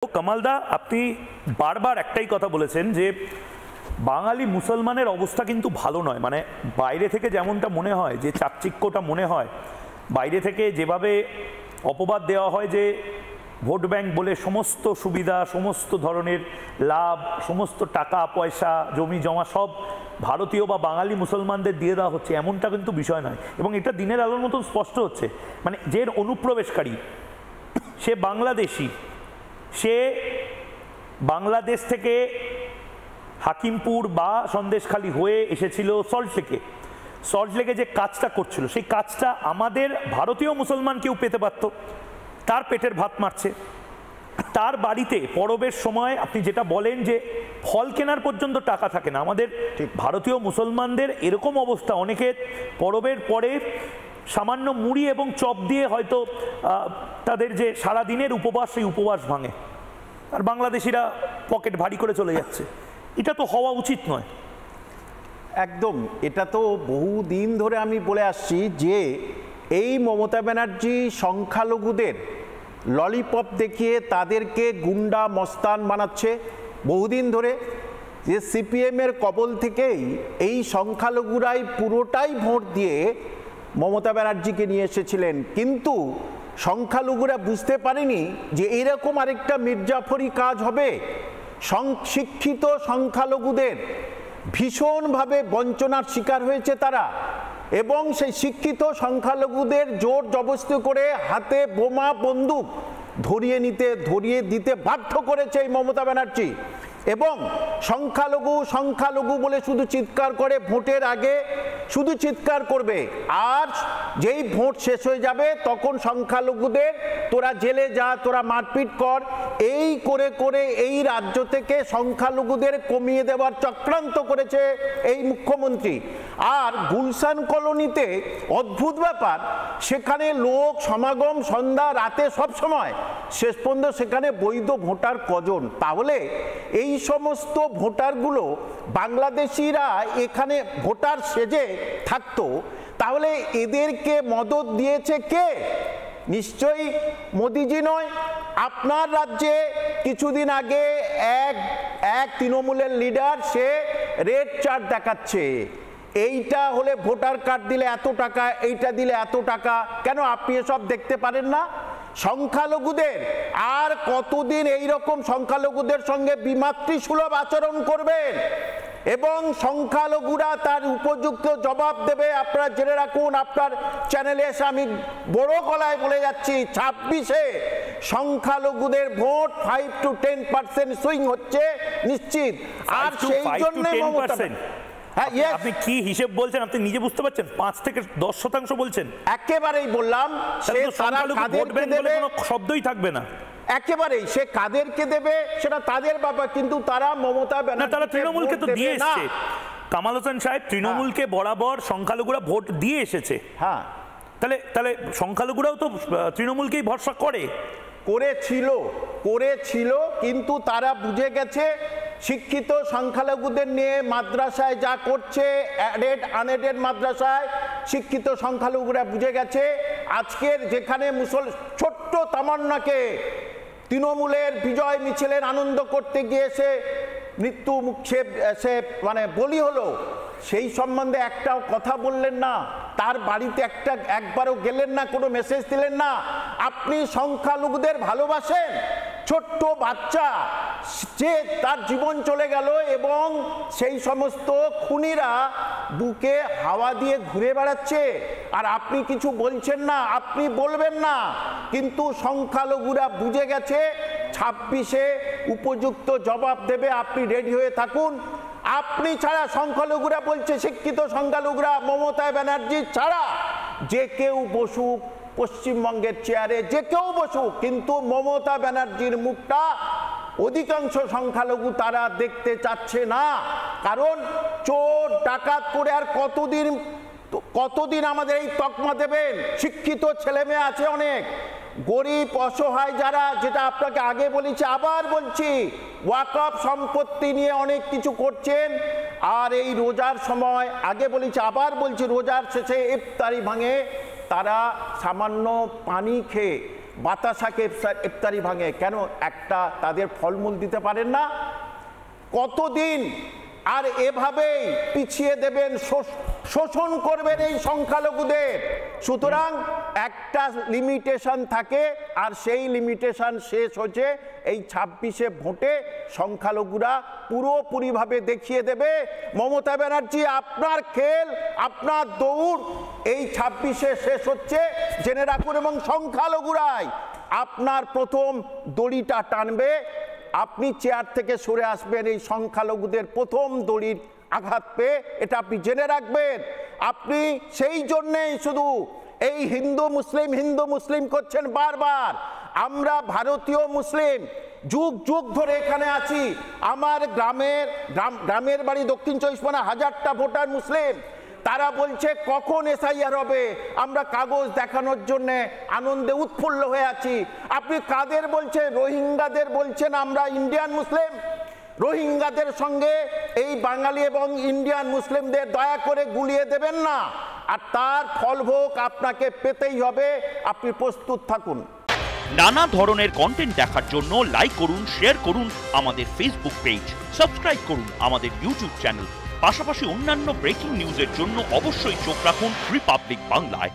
কামালদা, আপনি বারবার একটাই কথা বলেছেন যে বাঙালি মুসলমানের অবস্থা কিন্তু ভালো নয়। মানে বাইরে থেকে যেমনটা মনে হয়, যে চাকচিক্যটা মনে হয়, বাইরে থেকে যেভাবে অপবাদ দেওয়া হয় যে ভোট ব্যাংক বলে সমস্ত সুবিধা, সমস্ত ধরনের লাভ, সমস্ত টাকা পয়সা, জমি জমা সব ভারতীয় বা বাঙালি মুসলমানদের দিয়ে দেওয়া হচ্ছে, এমনটা কিন্তু বিষয় নয়। এবং এটা দিনের আলোর মতন স্পষ্ট হচ্ছে। মানে যে অনুপ্রবেশকারী সে বাংলাদেশি, সে বাংলাদেশ থেকে হাকিমপুর বা সন্দেশখালী হয়ে এসেছিল সল্টলেকে যে কাজটা করছিল, সেই কাজটা আমাদের ভারতীয় মুসলমান কেউ পেতে পারত। তার পেটের ভাত মারছে, তার বাড়িতে পরবের সময় আপনি যেটা বলেন যে ফল কেনার পর্যন্ত টাকা থাকে না। আমাদের ভারতীয় মুসলমানদের এরকম অবস্থা, অনেকে পরবের পরে সামান্য মুড়ি এবং চপ দিয়ে হয়তো তাদের যে সারাদিনের উপবাস, সেই উপবাস ভাঙে, আর বাংলাদেশিরা পকেট ভারী করে চলে যাচ্ছে। এটা তো হওয়া উচিত নয়। একদম, এটা তো বহুদিন ধরে আমি বলে আসছি যে এই মমতা ব্যানার্জি সংখ্যালঘুদের ললিপপ দেখিয়ে তাদেরকে গুন্ডা মস্তান বানাচ্ছে বহুদিন ধরে। যে সিপিএমের কবল থেকেই এই সংখ্যালঘুরাই পুরোটাই ভোট দিয়ে মমতা ব্যানার্জিকে নিয়ে এসেছিলেন, কিন্তু সংখ্যালঘুরা বুঝতে পারেনি যে এইরকম আরেকটা মির্জাফরি কাজ হবে। শিক্ষিত সংখ্যালঘুদের ভীষণভাবে বঞ্চনার শিকার হয়েছে তারা, এবং সেই শিক্ষিত সংখ্যালঘুদের জোর জবরদস্তি করে হাতে বোমা বন্দুক ধরিয়ে দিতে বাধ্য করেছে এই মমতা ব্যানার্জি। এবং সংখ্যালঘু বলে শুধু চিৎকার করে, ভোটের আগে শুধু চিৎকার করবে, আর যেই ভোট শেষ হয়ে যাবে তখন সংখ্যালঘুদের তোরা জেলে যা, তোরা মারপিট কর, এই করে করে এই রাজ্য থেকে সংখ্যালঘুদের কমিয়ে দেওয়ার চক্রান্ত করেছে এই মুখ্যমন্ত্রী। আর গুলশান কলোনিতে অদ্ভুত ব্যাপার, সেখানে লোক সমাগম সন্ধ্যা রাতে সব সময়, শেষ পর্যন্ত সেখানে বৈধ ভোটার কজন? তাহলে এই সমস্ত ভোটারগুলো বাংলাদেশিরা এখানে ভোটার সেজে থাকতো, তাহলে এদেরকে মদত দিয়েছে কে? নিশ্চয়ই মোদিজি নয়। আপনার রাজ্যে কিছুদিন আগে এক তৃণমূলের লিডার, সে রেড চার্ট দেখাচ্ছে, এইটা হলে ভোটার কার্ড দিলে এত টাকা, এইটা দিলে এত টাকা। কেন আপনি এসব দেখতে পারেন না? সংখ্যালঘুদের আর কতদিন এইরকম সংখ্যালঘুদের সঙ্গে বিমাতৃসুলভ আচরণ করবেন? এবং সংখ্যালঘুরা তার উপযুক্ত জবাব দেবে। আপনারা জেনে রাখুন, আপনার চ্যানেলে এসে আমি বড় গলায় বলে যাচ্ছি, 26-এ সংখ্যালঘুদের ভোট 5 to 10% সুইং হচ্ছে নিশ্চিত। আর সেই জন্য আপনি কি হিসেব বলছেন আপনি নিজে বুঝতে পারছেন? 5 থেকে 10% বলছেন। একেবারেই বললাম, সে কোনো শব্দই থাকবে না। একেবারেই সে কাদেরকে দেবে সেটা তাদের ব্যাপার, কিন্তু তারা মমতা ব্যানার্জি, তারা তৃণমূলকে তো দিয়ে এসেছে। কামাল হোসেন সাহেব, তৃণমূলকে বরাবর সংখ্যালঘুরা ভোট দিয়ে এসেছে। হ্যাঁ, তাহলে সংখ্যালঘুরাও তো তৃণমূলকেই ভরসা করেছিল, কিন্তু তারা বুঝে গেছে শিক্ষিত সংখ্যালঘুদের নিয়ে মাদ্রাসায় যা করছে, আনএডেড মাদ্রাসায় শিক্ষিত সংখ্যালঘুরা বুঝে গেছে। আজকের যেখানে ছোট্ট তামান্নাকে তৃণমূলের বিজয় মিছিলের আনন্দ করতে গিয়ে মৃত্যু সে মানে বলি হলো, সেই সম্বন্ধে একটাও কথা বললেন না, তার বাড়িতে একবারও গেলেন না, কোনো মেসেজ দিলেন না। আপনি সংখ্যালঘুদের ভালোবাসেন? ছোট্ট বাচ্চা, যে তার জীবন চলে গেল, এবং সেই সমস্ত খুনিরা বুকে হাওয়া দিয়ে ঘুরে বেড়াচ্ছে, আর আপনি কিছু বলছেন না, আপনি বলবেন না। কিন্তু সংখ্যালঘুরা বুঝে গেছে 26-এ উপযুক্ত জবাব দেবে, আপনি রেডি হয়ে থাকুন। আপনি ছাড়া, সংখ্যালঘুরা বলছে, শিক্ষিত সংখ্যালঘুরা, মমতা ব্যানার্জি ছাড়া যে কেউ বসুক পশ্চিমবঙ্গের চেয়ারে, যে কেউ বসুক, কিন্তু মমতা ব্যানার্জির মুখটা অধিকাংশ সংখ্যালঘু তারা দেখতে চাচ্ছে না। কারণ চোর ডাকাত করে আর কতদিন আমাদের এই তকমা দেবেন? শিক্ষিত ছেলে মেয়ে আছে অনেক, গরিব অসহায় যারা, যেটা আপনাকে আগে বলেছি আবার বলছি, ওয়াকফ সম্পত্তি নিয়ে অনেক কিছু করছেন, আর এই রোজার সময়, আগে বলেছি আবার বলছি, রোজার শেষে ইফতারি ভাঙে, তারা সামান্য পানি খেয়ে বাতাসাকে ইফতারি ভাঙে, কেন একটা তাদের ফলমূল দিতে পারেন না? কতদিন আর এভাবেই পিছিয়ে দেবেন, শোষণ করবেন এই সংখ্যালঘুদের? সুতরাং একটা লিমিটেশন থাকে, আর সেই লিমিটেশন শেষ হচ্ছে এই 26-এ ভোটে সংখ্যালঘুরা পুরোপুরিভাবে দেখিয়ে দেবে মমতা ব্যানার্জি আপনার খেল, আপনার দৌড় এই 26-এ শেষ হচ্ছে জেনে রাখুন। এবং সংখ্যালঘুরাই আপনার প্রথম দড়িটা টানবে, আপনি চেয়ার থেকে সরে আসবেন এই সংখ্যালঘুদের প্রথম দড়ির আঘাত পেয়ে, এটা আপনি জেনে রাখবেন। আপনি সেই জন্যেই শুধু এই হিন্দু মুসলিম করছেন বারবার। আমরা ভারতীয় মুসলিম যুগ যুগ ধরে এখানে আছি। আমার গ্রামের বাড়ি দক্ষিণ 24 হাজারটা ভোটার মুসলিম। তারা বলছে কখন এসআইআর হবে, আমরা কাগজ দেখানোর জন্য আনন্দে উৎফুল্ল হয়ে আছি। আপনি কাদের বলছেন? রোহিঙ্গাদের বলছেন আমরা ইন্ডিয়ান মুসলিম। রোহিঙ্গাদের সঙ্গে এই বাঙালি এবং ইন্ডিয়ান মুসলিমদের দয়া করে গুলিয়ে দেবেন না, আর তার ফলভোগ আপনাকে পেতেই হবে। আপনি প্রস্তুত থাকুন। নানা ধরনের কন্টেন্ট দেখার জন্য লাইক করুন, শেয়ার করুন আমাদের ফেসবুক পেজ, সাবস্ক্রাইব করুন আমাদের ইউটিউব চ্যানেল। পাশাপাশি অন্যান্য ব্রেকিং নিউজের জন্য অবশ্যই চোখ রাখুন রিপাবলিক বাংলায়।